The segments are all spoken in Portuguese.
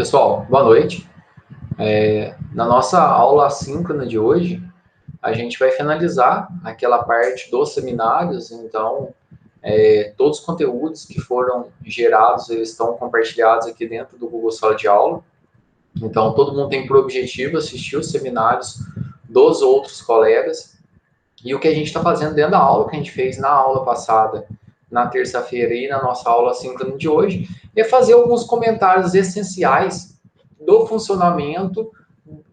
Pessoal, boa noite. Na nossa aula assíncrona de hoje, a gente vai finalizar aquela parte dos seminários. Então, todos os conteúdos que foram gerados, eles estão compartilhados aqui dentro do Google Sala de Aula. Então, todo mundo tem por objetivo assistir os seminários dos outros colegas. E o que a gente está fazendo dentro da aula, que a gente fez na aula passada, na terça-feira e na nossa aula assíncrona de hoje, é fazer alguns comentários essenciais do funcionamento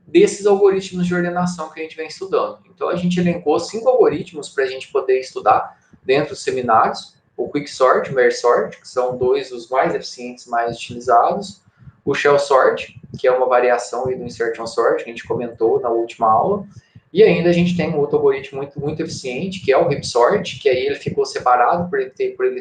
desses algoritmos de ordenação que a gente vem estudando. Então, a gente elencou 5 algoritmos para a gente poder estudar dentro dos seminários: o Quicksort, o Mergesort, que são dois dos mais eficientes, mais utilizados; o Shellsort, que é uma variação do Insertion Sort, que a gente comentou na última aula; e ainda a gente tem um outro algoritmo muito eficiente, que é o Hipsort, que aí ele ficou separado por ele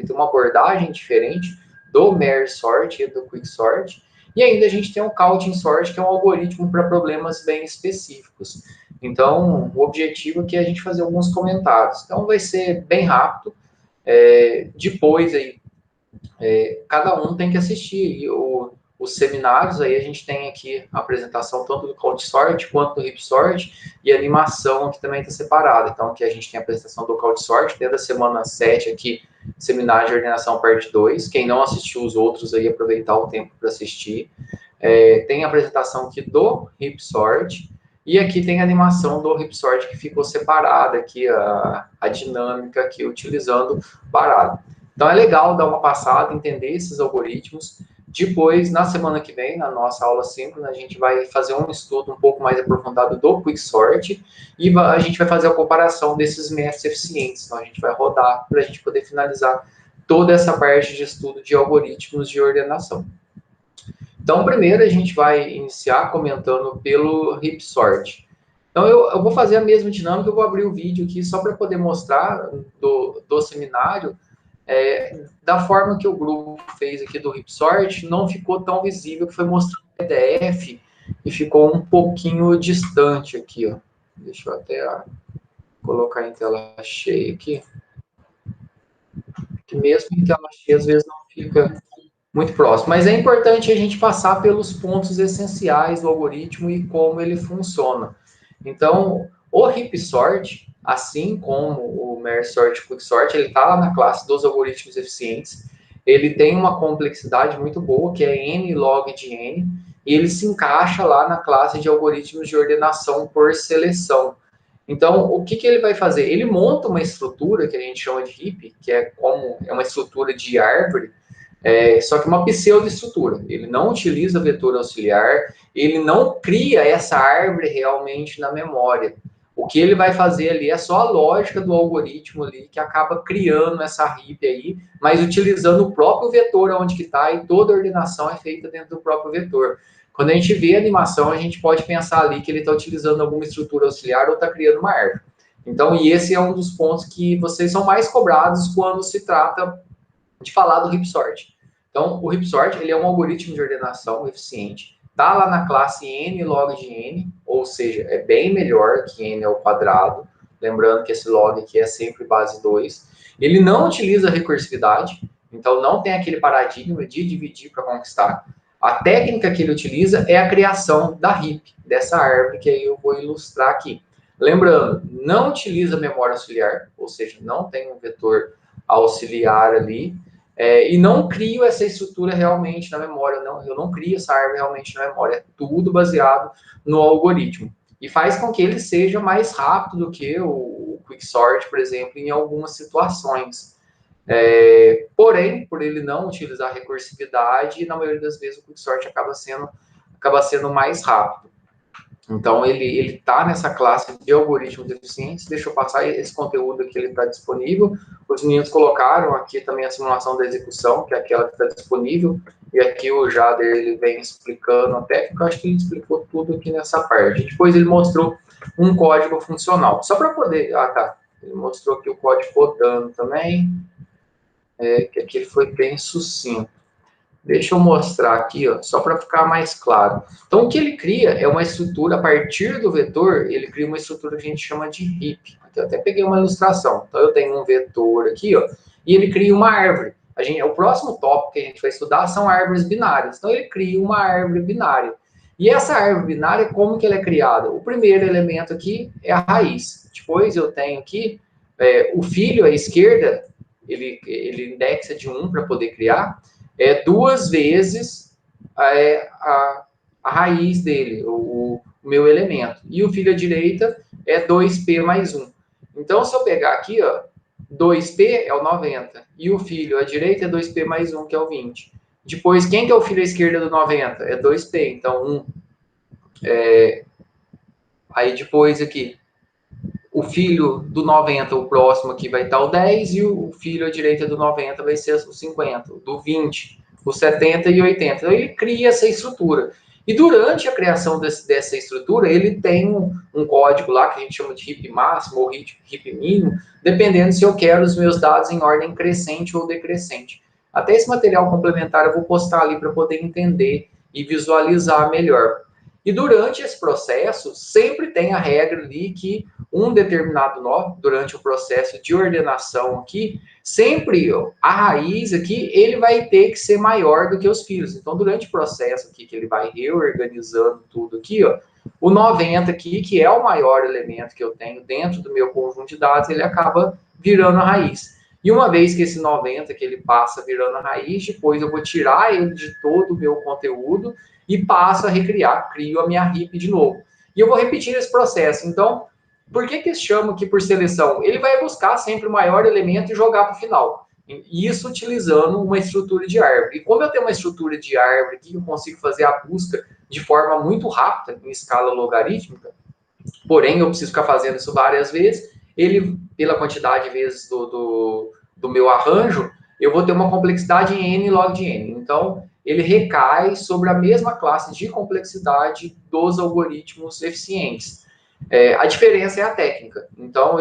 ter uma abordagem diferente do Mergesort e do Quicksort. E ainda a gente tem o Counting Sort, que é um algoritmo para problemas bem específicos. Então, o objetivo aqui é a gente fazer alguns comentários. Então, vai ser bem rápido. Depois, cada um tem que assistir os seminários. Aí a gente tem aqui a apresentação tanto do Counting Sort quanto do Hipsort, e a animação aqui também está separada. Então, aqui a gente tem a apresentação do Counting Sort, desde a semana 7 aqui, Seminário de Ordenação parte 2. Quem não assistiu os outros aí, aproveitar o tempo para assistir. Tem a apresentação aqui do Hipsort, e aqui tem a animação do Hipsort, que ficou separada aqui, a dinâmica aqui, utilizando baralho. Então, é legal dar uma passada, entender esses algoritmos. Depois, na semana que vem, na nossa aula síncrona, a gente vai fazer um estudo um pouco mais aprofundado do Quicksort, e a gente vai fazer a comparação desses métodos eficientes. Então, a gente vai rodar para a gente poder finalizar toda essa parte de estudo de algoritmos de ordenação. Então, primeiro, a gente vai iniciar comentando pelo Hipsort. Então, eu vou fazer a mesma dinâmica, eu vou abrir o vídeo aqui só para poder mostrar do seminário. Da forma que o grupo fez aqui do Hipsort, não ficou tão visível, que foi mostrando o PDF e ficou um pouquinho distante aqui, ó. Deixa eu até colocar em tela cheia aqui. Que mesmo em tela cheia, às vezes não fica muito próximo. Mas é importante a gente passar pelos pontos essenciais do algoritmo e como ele funciona. Então, o Hipsort, assim como o Mergesort e o Quicksort, ele está lá na classe dos algoritmos eficientes. Ele tem uma complexidade muito boa, que é n log de n, e ele se encaixa lá na classe de algoritmos de ordenação por seleção. Então, o que ele vai fazer? Ele monta uma estrutura que a gente chama de heap, que é uma estrutura de árvore, só que uma pseudoestrutura. Ele não utiliza vetor auxiliar, ele não cria essa árvore realmente na memória. O que ele vai fazer ali é só a lógica do algoritmo ali, que acaba criando essa heap aí, mas utilizando o próprio vetor onde que está, e toda a ordenação é feita dentro do próprio vetor. Quando a gente vê a animação, a gente pode pensar ali que ele está utilizando alguma estrutura auxiliar ou está criando uma árvore. Então, e esse é um dos pontos que vocês são mais cobrados quando se trata de falar do Hipsort. Então, o Hipsort, ele é um algoritmo de ordenação eficiente, está lá na classe n log de n, ou seja, é bem melhor que n ao quadrado, lembrando que esse log aqui é sempre base 2. Ele não utiliza recursividade, então não tem aquele paradigma de dividir para conquistar. A técnica que ele utiliza é a criação da heap, dessa árvore, que aí eu vou ilustrar aqui. Lembrando, não utiliza memória auxiliar, ou seja, não tem um vetor auxiliar ali, e não crio essa estrutura realmente na memória, eu não crio essa árvore realmente na memória, é tudo baseado no algoritmo. E faz com que ele seja mais rápido do que o Quicksort, por exemplo, em algumas situações. Porém, por ele não utilizar recursividade, na maioria das vezes o Quicksort acaba sendo mais rápido. Então, ele está nessa classe de algoritmos eficientes. Deixa eu passar esse conteúdo aqui, ele está disponível. Os meninos colocaram aqui também a simulação da execução, que é aquela que está disponível. E aqui o Jader, ele vem explicando a técnica. Eu acho que ele explicou tudo aqui nessa parte. Depois ele mostrou um código funcional. Só para poder... ele mostrou aqui o código rodando também. Que aqui ele foi bem sucinto. Deixa eu mostrar aqui, ó, só para ficar mais claro. Então, o que ele cria é uma estrutura, a partir do vetor, ele cria uma estrutura que a gente chama de heap. Aqui eu até peguei uma ilustração. Então, eu tenho um vetor aqui, ó, e ele cria uma árvore. o próximo tópico que a gente vai estudar são árvores binárias. Então, ele cria uma árvore binária. E essa árvore binária, como que ela é criada? O primeiro elemento aqui é a raiz. Depois eu tenho aqui o filho à esquerda, ele indexa de 1 para poder criar, duas vezes a raiz dele, o meu elemento. E o filho à direita é 2p mais 1. Então, se eu pegar aqui, ó, 2p é o 90. E o filho à direita é 2p mais 1, que é o 20. Depois, quem que é o filho à esquerda do 90? É 2p. Então, 1. Aí, depois aqui, o filho do 90, o próximo aqui vai estar o 10. E o filho à direita do 90 vai ser o 50. Do 20, o 70 e o 80. Então, ele cria essa estrutura. E durante a criação dessa estrutura, ele tem um código lá que a gente chama de heap máximo ou heap mínimo, dependendo se eu quero os meus dados em ordem crescente ou decrescente. Até esse material complementar eu vou postar ali para poder entender e visualizar melhor. E durante esse processo, sempre tem a regra ali que um determinado nó, durante o processo de ordenação aqui, sempre a raiz aqui, ele vai ter que ser maior do que os filhos. Então, durante o processo aqui, que ele vai reorganizando tudo aqui, ó, o 90 aqui, que é o maior elemento que eu tenho dentro do meu conjunto de dados, ele acaba virando a raiz. E uma vez que esse 90 que ele passa virando a raiz, depois eu vou tirar ele de todo o meu conteúdo e passo a recriar, crio a minha heap de novo. E eu vou repetir esse processo. Então, por que eles chamam aqui por seleção? Ele vai buscar sempre o maior elemento e jogar para o final. Isso utilizando uma estrutura de árvore. E como eu tenho uma estrutura de árvore aqui, eu consigo fazer a busca de forma muito rápida, em escala logarítmica, porém eu preciso ficar fazendo isso várias vezes, ele, pela quantidade de vezes do meu arranjo, eu vou ter uma complexidade em n log de n. Então, ele recai sobre a mesma classe de complexidade dos algoritmos eficientes. A diferença é a técnica. Então,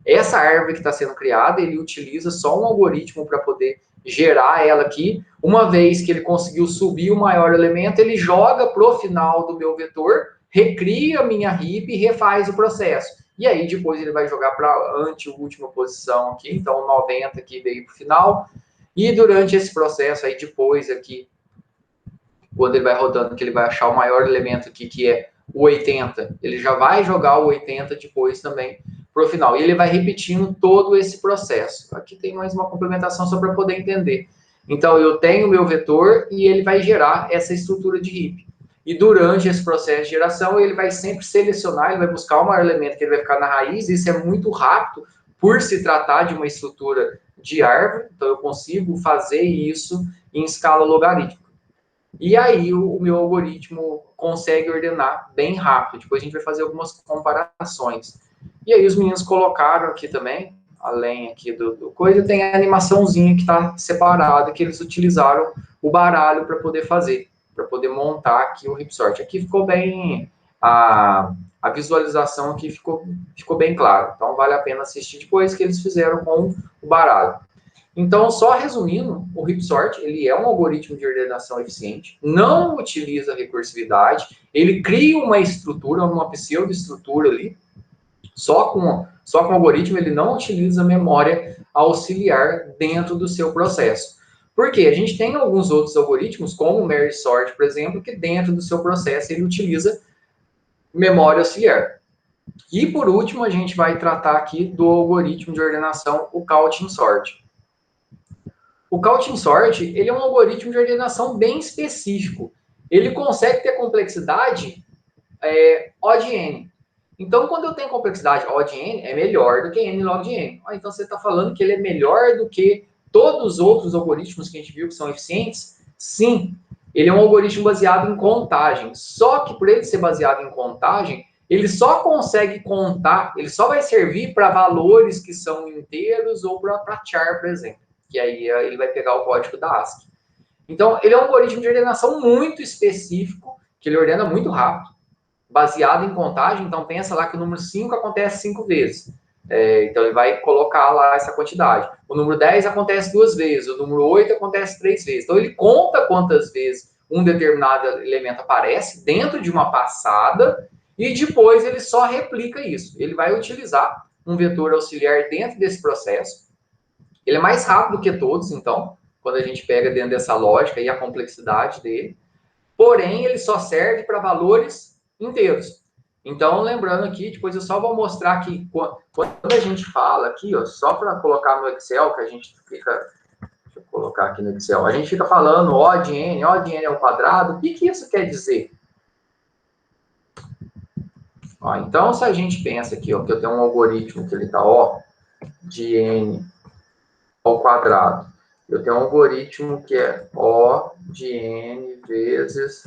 essa árvore que está sendo criada, ele utiliza só um algoritmo para poder gerar ela aqui. Uma vez que ele conseguiu subir o maior elemento, ele joga para o final do meu vetor, recria a minha heap e refaz o processo. E aí, depois ele vai jogar para a anteúltima posição aqui. Então, 90 aqui veio para o final. E durante esse processo aí, depois aqui, quando ele vai rodando, que ele vai achar o maior elemento aqui, que é o 80, ele já vai jogar o 80 depois também para o final. E ele vai repetindo todo esse processo. Aqui tem mais uma complementação só para poder entender. Então, eu tenho o meu vetor e ele vai gerar essa estrutura de heap. E durante esse processo de geração, ele vai sempre selecionar, ele vai buscar o maior elemento que ele vai ficar na raiz. Isso é muito rápido, por se tratar de uma estrutura de árvore. Então, eu consigo fazer isso em escala logarítmica. E aí o meu algoritmo consegue ordenar bem rápido. Depois a gente vai fazer algumas comparações. E aí os meninos colocaram aqui também, além aqui do coisa, tem a animaçãozinha que está separada, que eles utilizaram o baralho para poder fazer, para poder montar aqui o Ripsort. Aqui ficou bem, a visualização aqui ficou bem clara. Então vale a pena assistir depois que eles fizeram com o baralho. Então, só resumindo, o Ripsort, ele é um algoritmo de ordenação eficiente, não utiliza recursividade, ele cria uma estrutura, uma pseudoestrutura ali, só com o algoritmo, ele não utiliza memória auxiliar dentro do seu processo. Por quê? A gente tem alguns outros algoritmos, como o MarySort, por exemplo, que dentro do seu processo ele utiliza memória auxiliar. E, por último, a gente vai tratar aqui do algoritmo de ordenação, o Counting Sort. O Counting Sort, ele é um algoritmo de ordenação bem específico. Ele consegue ter complexidade O de n. Então, quando eu tenho complexidade O de n, é melhor do que n log de n. Então, você está falando que ele é melhor do que todos os outros algoritmos que a gente viu que são eficientes? Sim. Ele é um algoritmo baseado em contagem. Só que, por ele ser baseado em contagem, ele só consegue contar, ele só vai servir para valores que são inteiros ou para char, por exemplo. Que aí ele vai pegar o código da ASCII. Então, ele é um algoritmo de ordenação muito específico, que ele ordena muito rápido, baseado em contagem. Então, pensa lá que o número 5 acontece 5 vezes. Então, ele vai colocar lá essa quantidade. O número 10 acontece 2 vezes, o número 8 acontece 3 vezes. Então, ele conta quantas vezes um determinado elemento aparece dentro de uma passada e depois ele só replica isso. Ele vai utilizar um vetor auxiliar dentro desse processo. Ele é mais rápido que todos, então. quando a gente pega dentro dessa lógica e a complexidade dele. Porém, ele só serve para valores inteiros. Então, lembrando aqui, depois eu só vou mostrar aqui, quando a gente fala aqui, ó, só para colocar no Excel, que a gente fica, deixa eu colocar aqui no Excel, a gente fica falando O de N ao quadrado, o que isso quer dizer? Ó, então, se a gente pensa aqui, ó, que eu tenho um algoritmo que ele está O de N ao quadrado, eu tenho um algoritmo que é O de N vezes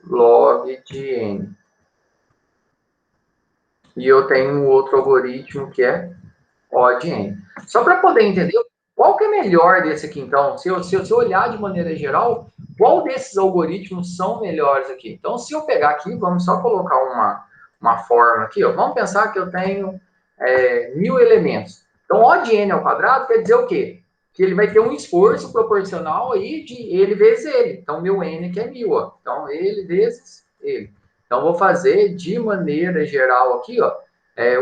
log de N. E eu tenho um outro algoritmo que é O de N. Só para poder entender, qual que é melhor desse aqui, então? Se eu olhar de maneira geral, qual desses algoritmos são melhores aqui? Então, se eu pegar aqui, vamos só colocar uma forma aqui, ó. Vamos pensar que eu tenho 1000 elementos. Então, O de N ao quadrado quer dizer o quê? Que ele vai ter um esforço proporcional aí de ele vezes ele. Então, meu N que é 1000, ó. Então, ele vezes ele. Então, vou fazer de maneira geral aqui, ó,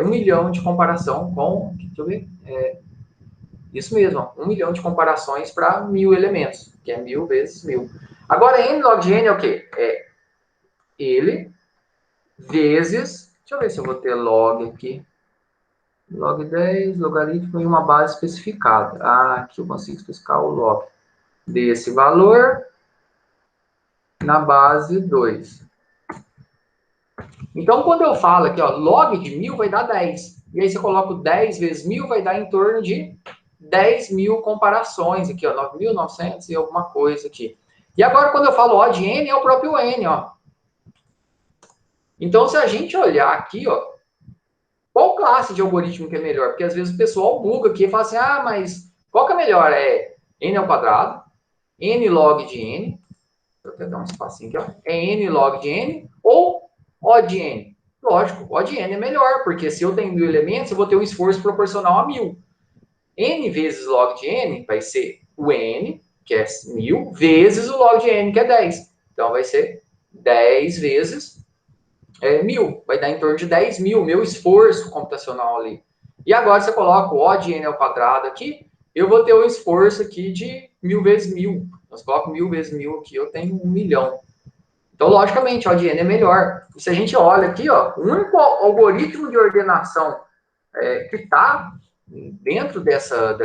1 milhão de comparação com, deixa eu ver, isso mesmo, ó, 1 milhão de comparações para 1000 elementos, que é 1000 vezes 1000. Agora, n log de n é o quê? É ele vezes, deixa eu ver se eu vou ter log aqui, log 10, logaritmo em uma base especificada. Ah, aqui eu consigo especificar o log desse valor na base 2. Então, quando eu falo aqui, ó, log de 1000 vai dar 10. E aí você coloca 10 vezes 1000, vai dar em torno de 10.000 comparações aqui, ó, 9.900 e alguma coisa aqui. E agora, quando eu falo O de N, é o próprio N, ó. Então, se a gente olhar aqui, ó, qual classe de algoritmo que é melhor? Porque às vezes o pessoal buga aqui e fala assim, ah, mas qual que é melhor? É N ao quadrado, N log de N, vou até dar um espacinho aqui, ó, é N log de N ou O de N? Lógico, O de N é melhor, porque se eu tenho 1000 elementos, eu vou ter um esforço proporcional a 1000. N vezes log de N vai ser o N, que é 1000, vezes o log de N, que é 10. Então, vai ser 10 vezes 1000. Vai dar em torno de 10.000, meu esforço computacional ali. E agora você coloca o O de N ao quadrado aqui, eu vou ter um esforço aqui de 1000 vezes 1000. Nós coloco 1000 vezes 1000 aqui, eu tenho 1 milhão. Então, logicamente, O de N é melhor. E se a gente olha aqui, ó, o único algoritmo de ordenação que está dentro dessa,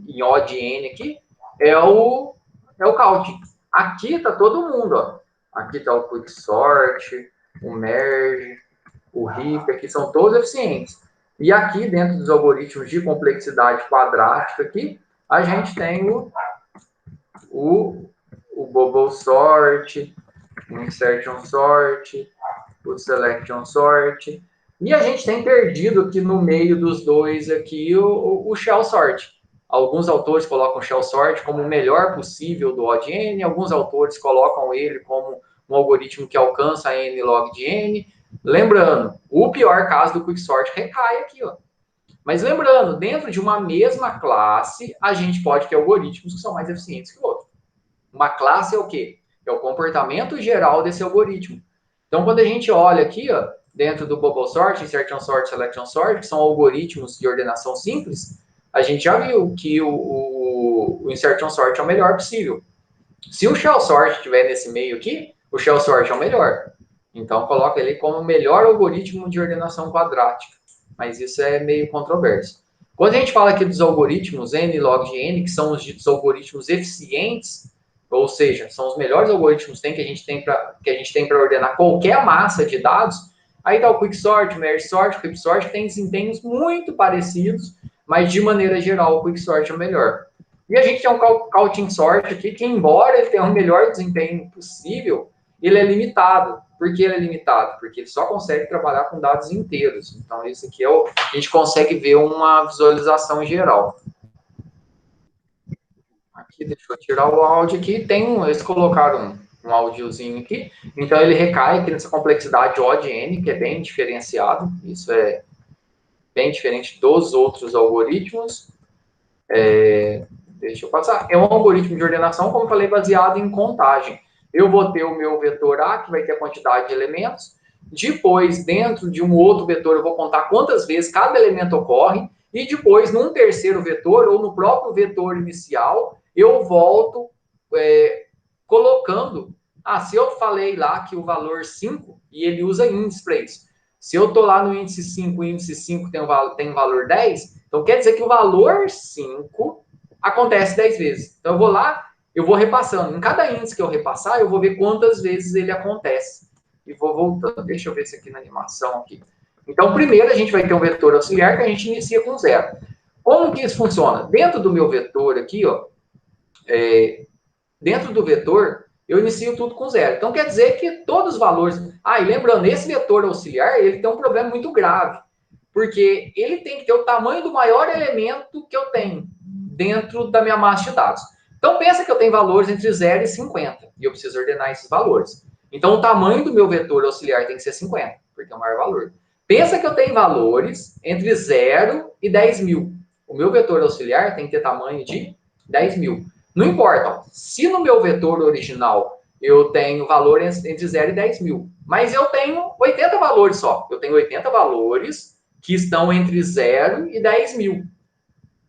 em O de N aqui, é o counting. Aqui está todo mundo, ó. Aqui está o quicksort, o merge, o heap, aqui são todos eficientes. E aqui, dentro dos algoritmos de complexidade quadrática aqui, a gente tem o bubble sort, o insertion sort, o selection sort. E a gente tem perdido aqui no meio dos dois aqui o shell sort. Alguns autores colocam o shell sort como o melhor possível do O de N, alguns autores colocam ele como um algoritmo que alcança N log de N. Lembrando, o pior caso do quicksort recai aqui, ó. Mas lembrando, dentro de uma mesma classe, a gente pode ter algoritmos que são mais eficientes que o outro. Uma classe é o quê? É o comportamento geral desse algoritmo. Então, quando a gente olha aqui, ó, dentro do bubble sort, insertion sort, selection sort, que são algoritmos de ordenação simples, a gente já viu que o insertion sort é o melhor possível. Se o shell sort estiver nesse meio aqui, o shell sort é o melhor. Então, coloca ele como o melhor algoritmo de ordenação quadrática. Mas isso é meio controverso. Quando a gente fala aqui dos algoritmos N log de N, que são os ditos algoritmos eficientes, ou seja, são os melhores algoritmos que a gente tem para ordenar qualquer massa de dados. Aí está o quicksort, o merge sort, o quicksort, que tem desempenhos muito parecidos, mas de maneira geral o quicksort é o melhor. E a gente tem um counting sort aqui, que embora ele tenha o melhor desempenho possível, ele é limitado. Por que ele é limitado? Porque ele só consegue trabalhar com dados inteiros. Então, esse aqui a gente consegue ver uma visualização geral. Aqui, deixa eu tirar o áudio aqui. Eles colocaram um áudiozinho aqui. Então, ele recai aqui nessa complexidade O de N, que é bem diferenciado. Isso é bem diferente dos outros algoritmos. Deixa eu passar. É um algoritmo de ordenação, como eu falei, baseado em contagem. Eu vou ter o meu vetor A, que vai ter a quantidade de elementos. Depois, dentro de um outro vetor, eu vou contar quantas vezes cada elemento ocorre. E depois, num terceiro vetor, ou no próprio vetor inicial, eu volto colocando. Se eu falei lá que o valor 5, e ele usa índice para isso. Se eu estou lá no índice 5, o índice 5 tem um valor 10, então quer dizer que o valor 5 acontece 10 vezes. Então eu vou lá, eu vou repassando. Em cada índice que eu repassar, eu vou ver quantas vezes ele acontece. E vou voltando. Deixa eu ver se aqui na animação. Aqui. Então, primeiro a gente vai ter um vetor auxiliar que a gente inicia com 0. Como que isso funciona? Dentro do meu vetor aqui, ó, dentro do vetor, eu inicio tudo com 0. Então, quer dizer que todos os valores... e lembrando, esse vetor auxiliar, ele tem um problema muito grave. Porque ele tem que ter o tamanho do maior elemento que eu tenho dentro da minha massa de dados. Então, pensa que eu tenho valores entre 0 e 50. E eu preciso ordenar esses valores. Então, o tamanho do meu vetor auxiliar tem que ser 50, porque é o maior valor. Pensa que eu tenho valores entre 0 e 10 mil. O meu vetor auxiliar tem que ter tamanho de 10 mil. Não importa, ó, se no meu vetor original eu tenho valores entre 0 e 10 mil, mas eu tenho 80 valores só. Eu tenho 80 valores que estão entre 0 e 10 mil.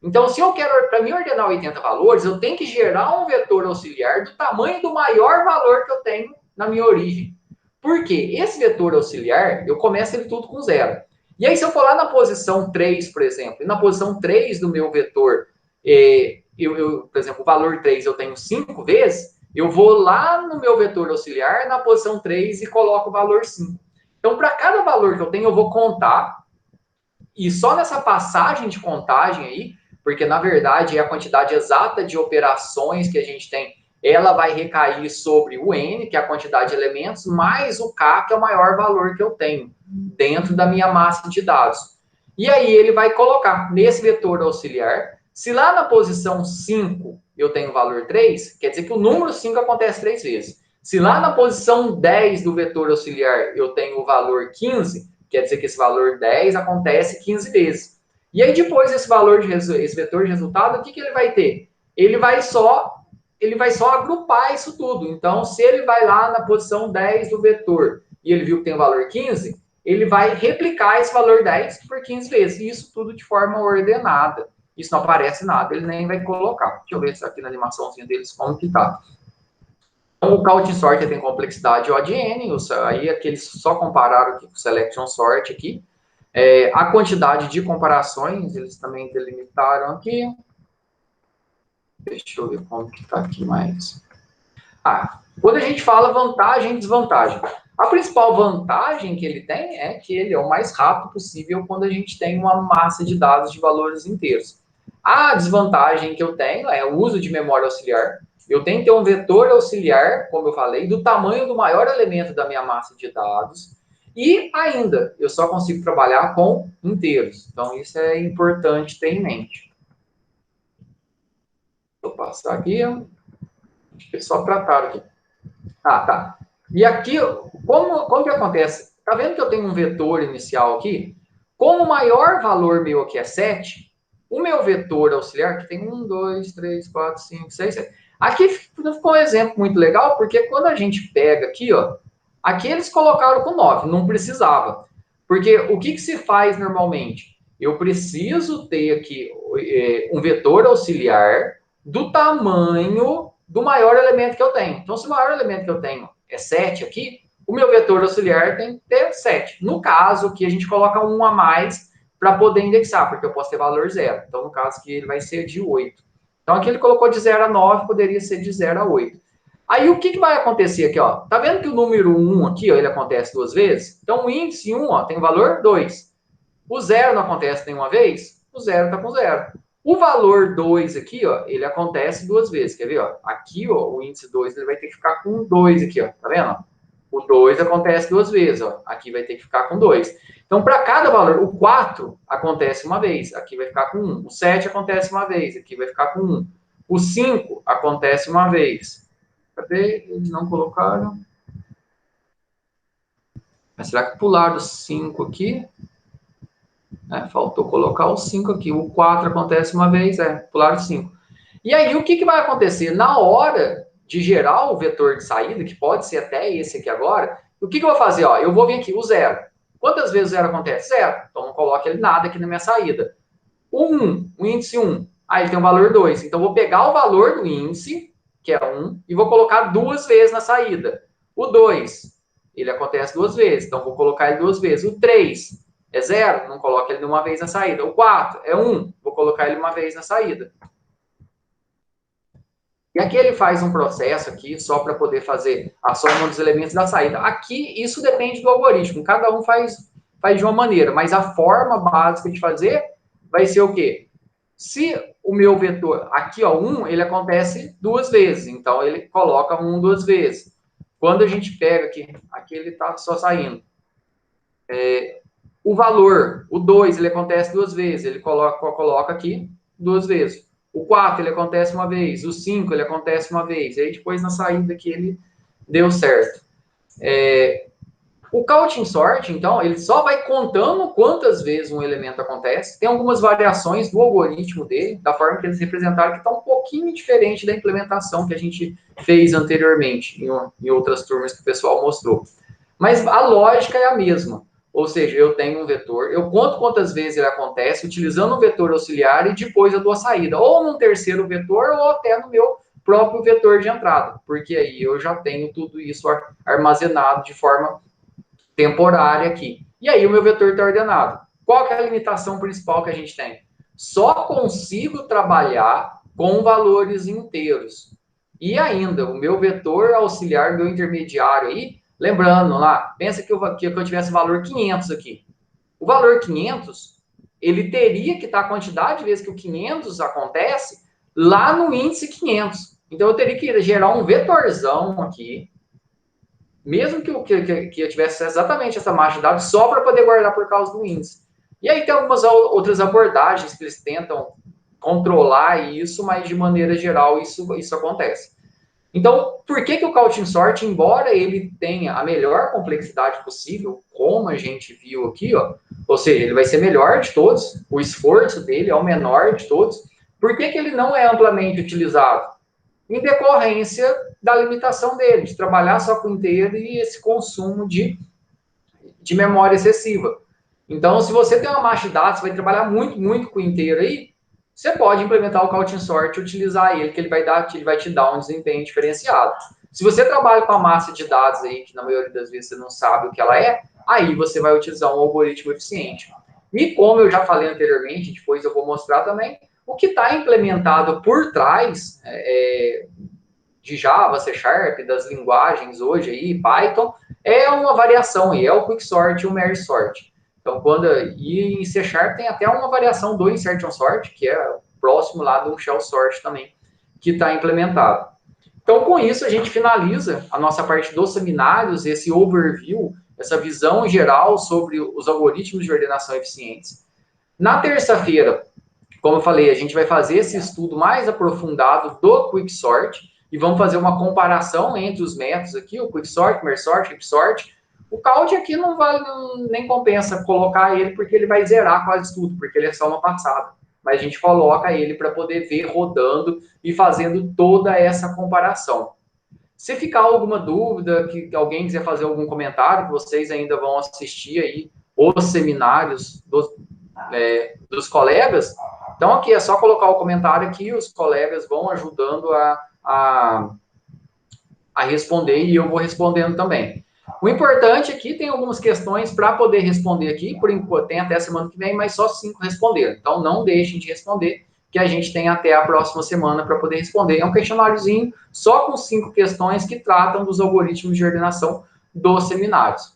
Então, se eu quero, para mim ordenar 80 valores, eu tenho que gerar um vetor auxiliar do tamanho do maior valor que eu tenho na minha origem. Por quê? Esse vetor auxiliar, eu começo ele tudo com 0. E aí, se eu for lá na posição 3, por exemplo, e na posição 3 do meu vetor, por exemplo, o valor 3 eu tenho 5 vezes, eu vou lá no meu vetor auxiliar, na posição 3, e coloco o valor 5. Então, para cada valor que eu tenho, eu vou contar, e só nessa passagem de contagem aí, porque na verdade é a quantidade exata de operações que a gente tem, ela vai recair sobre o N, que é a quantidade de elementos, mais o K, que é o maior valor que eu tenho dentro da minha massa de dados. E aí ele vai colocar nesse vetor auxiliar, se lá na posição 5 eu tenho o valor 3, quer dizer que o número 5 acontece 3 vezes. Se lá na posição 10 do vetor auxiliar eu tenho o valor 15, quer dizer que esse valor 10 acontece 15 vezes. E aí depois esse esse vetor de resultado, o que ele vai ter? Ele vai só agrupar isso tudo. Então, se ele vai lá na posição 10 do vetor e ele viu que tem o valor 15, ele vai replicar esse valor 10 por 15 vezes. E isso tudo de forma ordenada. Isso não aparece nada, ele nem vai colocar. Deixa eu ver se aqui na animaçãozinha deles como que tá. Então, o Counting Sort tem complexidade O de N, aí aqui eles só compararam aqui com o Selection Sort aqui. A quantidade de comparações, eles também delimitaram aqui. Deixa eu ver como que está aqui mais. Quando a gente fala vantagem e desvantagem. A principal vantagem que ele tem é que ele é o mais rápido possível quando a gente tem uma massa de dados de valores inteiros. A desvantagem que eu tenho é o uso de memória auxiliar. Eu tenho que ter um vetor auxiliar, como eu falei, do tamanho do maior elemento da minha massa de dados. E ainda, eu só consigo trabalhar com inteiros. Então, isso é importante ter em mente. Vou passar aqui. Acho que eles só trataram aqui. Tá. E aqui, como que acontece? Tá vendo que eu tenho um vetor inicial aqui? Como o maior valor meu aqui é 7, o meu vetor auxiliar, que tem 1, 2, 3, 4, 5, 6, 7. Aqui ficou um exemplo muito legal, porque quando a gente pega aqui, ó, aqui eles colocaram com 9, não precisava. Porque o que se faz normalmente? Eu preciso ter aqui um vetor auxiliar do tamanho do maior elemento que eu tenho. Então, se o maior elemento que eu tenho é 7 aqui, o meu vetor auxiliar tem que ter 7. No caso, que a gente coloca um a mais para poder indexar, porque eu posso ter valor 0. Então, no caso que ele vai ser de 8. Então, aqui ele colocou de 0 a 9, poderia ser de 0 a 8. Aí, o que vai acontecer aqui, ó? Tá vendo que o número 1 aqui, ó, ele acontece 2 vezes? Então, o índice 1, ó, tem valor 2. O 0 não acontece nenhuma vez? O 0 tá com 0. O valor 2 aqui, ó, ele acontece 2 vezes. Quer ver, ó? Aqui, ó, o índice 2, ele vai ter que ficar com 2 aqui, ó. Tá vendo? O 2 acontece 2 vezes, ó. Aqui vai ter que ficar com 2. Então, para cada valor, o 4 acontece uma vez. Aqui vai ficar com 1. O 7 acontece uma vez. Aqui vai ficar com 1. O 5 acontece uma vez. Cadê? Eles não colocaram. Mas será que pularam o 5 aqui? Faltou colocar o 5 aqui. O 4 acontece uma vez, pularam o 5. E aí, o que vai acontecer? Na hora de gerar o vetor de saída, que pode ser até esse aqui agora, o que eu vou fazer? Ó, eu vou vir aqui, o 0. Quantas vezes o 0 acontece? 0. Então, não coloque ele nada aqui na minha saída. O 1, o índice 1. Aí ele tem o valor 2. Então, eu vou pegar o valor do índice, que é 1, e vou colocar 2 vezes na saída. O 2, ele acontece 2 vezes, então vou colocar ele 2 vezes. O 3 é 0, não coloco ele uma vez na saída. O 4 é 1, vou colocar ele uma vez na saída. E aqui ele faz um processo aqui, só para poder fazer a soma dos elementos da saída. Aqui, isso depende do algoritmo, cada um faz de uma maneira, mas a forma básica de fazer vai ser o quê? Se o meu vetor, aqui, ó, 1, ele acontece 2 vezes, então ele coloca 1 2 vezes. Quando a gente pega aqui ele está só saindo. O valor, o 2, ele acontece 2 vezes, ele coloca aqui 2 vezes. O 4, ele acontece uma vez. O 5, ele acontece uma vez. E aí, depois, na saída que ele deu certo. O counting sort, então, ele só vai contando quantas vezes um elemento acontece. Tem algumas variações do algoritmo dele, da forma que eles representaram, que está um pouquinho diferente da implementação que a gente fez anteriormente, em outras turmas que o pessoal mostrou. Mas a lógica é a mesma. Ou seja, eu tenho um vetor, eu conto quantas vezes ele acontece, utilizando um vetor auxiliar e depois eu dou a saída. Ou num terceiro vetor, ou até no meu próprio vetor de entrada. Porque aí eu já tenho tudo isso armazenado de forma temporária aqui. E aí o meu vetor está ordenado. Qual que é a limitação principal que a gente tem? Só consigo trabalhar com valores inteiros. E ainda, o meu vetor auxiliar, meu intermediário aí, lembrando lá, pensa que eu tivesse valor 500 aqui. O valor 500, ele teria que estar a quantidade de vezes que o 500 acontece lá no índice 500. Então, eu teria que gerar um vetorzão aqui, mesmo que eu tivesse exatamente essa margem de dados, só para poder guardar por causa do índice. E aí tem algumas outras abordagens que eles tentam controlar isso, mas de maneira geral isso acontece. Então, por que o counting sort, embora ele tenha a melhor complexidade possível, como a gente viu aqui, ó, ou seja, ele vai ser melhor de todos, o esforço dele é o menor de todos, por que ele não é amplamente utilizado? Em decorrência da limitação dele, de trabalhar só com inteiro e esse consumo de memória excessiva. Então, se você tem uma massa de dados, vai trabalhar muito, muito com inteiro aí, você pode implementar o counting sort e utilizar ele, que ele vai te dar um desempenho diferenciado. Se você trabalha com a massa de dados aí, que na maioria das vezes você não sabe o que ela é, aí você vai utilizar um algoritmo eficiente. E como eu já falei anteriormente, depois eu vou mostrar também, o que está implementado por trás de Java, C Sharp, das linguagens hoje aí, Python, é uma variação aí, é o Quicksort e o Merge Sort. Então, e em C Sharp tem até uma variação do Insertion Sort, que é próximo lá do Shell Sort também, que está implementado. Então, com isso, a gente finaliza a nossa parte dos seminários, esse overview, essa visão geral sobre os algoritmos de ordenação eficientes. Na terça-feira, como eu falei, a gente vai fazer esse estudo mais aprofundado do Quicksort e vamos fazer uma comparação entre os métodos aqui, o Quicksort, Mergesort, Hipsort. O Count aqui não vale, nem compensa colocar ele, porque ele vai zerar quase tudo, porque ele é só uma passada. Mas a gente coloca ele para poder ver rodando e fazendo toda essa comparação. Se ficar alguma dúvida, que alguém quiser fazer algum comentário, que vocês ainda vão assistir aí os seminários dos colegas, então aqui é só colocar o comentário aqui, os colegas vão ajudando a responder e eu vou respondendo também. O importante aqui, tem algumas questões para poder responder aqui, por enquanto tem até semana que vem, mas só 5 responderam. Então não deixem de responder, que a gente tem até a próxima semana para poder responder. É um questionáriozinho só com 5 questões que tratam dos algoritmos de ordenação dos seminários.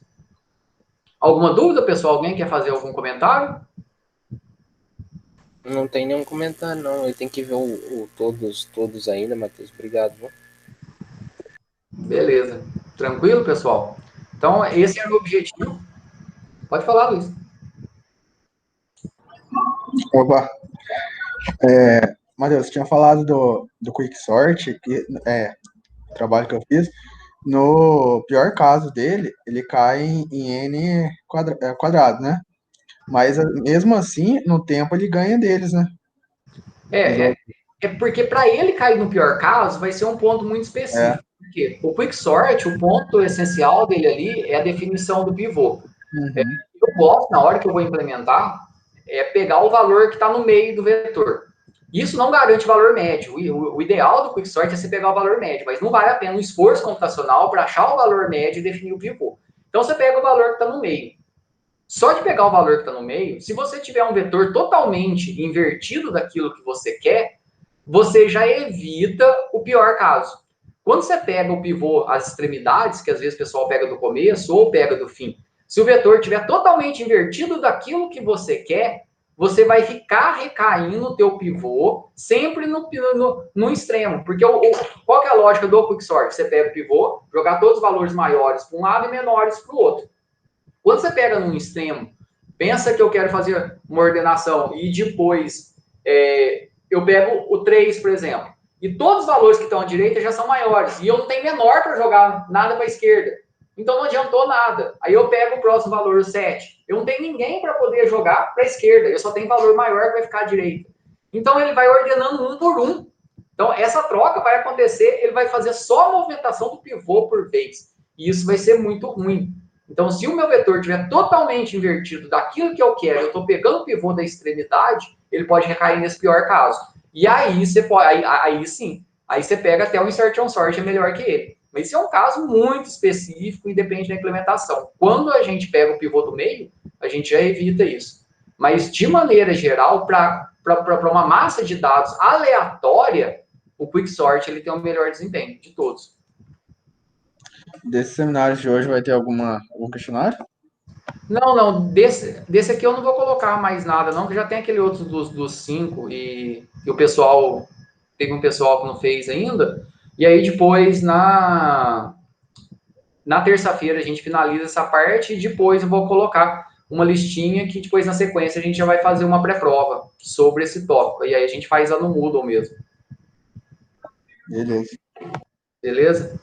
Alguma dúvida, pessoal? Alguém quer fazer algum comentário? Não tem nenhum comentário, não. Eu tenho que ver todos ainda, Matheus. Obrigado. Viu? Beleza. Tranquilo, pessoal? Então, esse é o objetivo. Pode falar, Luiz. Opa. Matheus, você tinha falado do Quicksort, que o trabalho que eu fiz. No pior caso dele, ele cai em N quadrado, né? Mas mesmo assim, no tempo ele ganha deles, né? É porque para ele cair no pior caso, vai ser um ponto muito específico. Porque o Quicksort, o ponto essencial dele ali é a definição do pivô. Uhum. Eu gosto, na hora que eu vou implementar, pegar o valor que está no meio do vetor. Isso não garante valor médio. O ideal do Quicksort é você pegar o valor médio, mas não vale a pena um esforço computacional para achar o valor médio e definir o pivô. Então, você pega o valor que está no meio. Só de pegar o valor que está no meio, se você tiver um vetor totalmente invertido daquilo que você quer, você já evita o pior caso. Quando você pega o pivô, as extremidades, que às vezes o pessoal pega do começo ou pega do fim, se o vetor estiver totalmente invertido daquilo que você quer, você vai ficar recaindo o teu pivô sempre no extremo. Porque qual que é a lógica do Quicksort? Você pega o pivô, jogar todos os valores maiores para um lado e menores para o outro. Quando você pega num extremo, pensa que eu quero fazer uma ordenação e depois eu pego o 3, por exemplo, e todos os valores que estão à direita já são maiores, e eu não tenho menor para jogar nada para a esquerda. Então não adiantou nada. Aí eu pego o próximo valor, o 7. Eu não tenho ninguém para poder jogar para a esquerda, eu só tenho valor maior que vai ficar à direita. Então ele vai ordenando um por um. Então essa troca vai acontecer, ele vai fazer só a movimentação do pivô por vez. E isso vai ser muito ruim. Então, se o meu vetor estiver totalmente invertido daquilo que eu quero, eu estou pegando o pivô da extremidade, ele pode recair nesse pior caso. E aí você pode, aí sim, aí você pega até o insertion sort, é melhor que ele. Mas isso é um caso muito específico e depende da implementação. Quando a gente pega o pivô do meio, a gente já evita isso. Mas, de maneira geral, para uma massa de dados aleatória, o Quicksort ele tem o melhor desempenho de todos. Desse seminário de hoje vai ter algum questionário? Não, desse aqui eu não vou colocar mais nada, não, que já tem aquele outro dos 5 e o pessoal, teve um pessoal que não fez ainda, e aí depois na terça-feira a gente finaliza essa parte e depois eu vou colocar uma listinha que depois na sequência a gente já vai fazer uma pré-prova sobre esse tópico, e aí a gente faz ela no Moodle mesmo. Beleza. Beleza?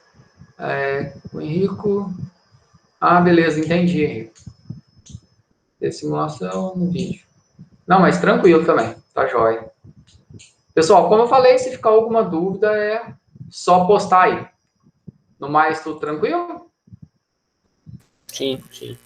O Henrico... Ah, beleza, entendi, Henrico. Ter simulação no vídeo. Não, mas tranquilo também, tá jóia. Pessoal, como eu falei, se ficar alguma dúvida, é só postar aí. No mais, tudo tranquilo? Sim, sim.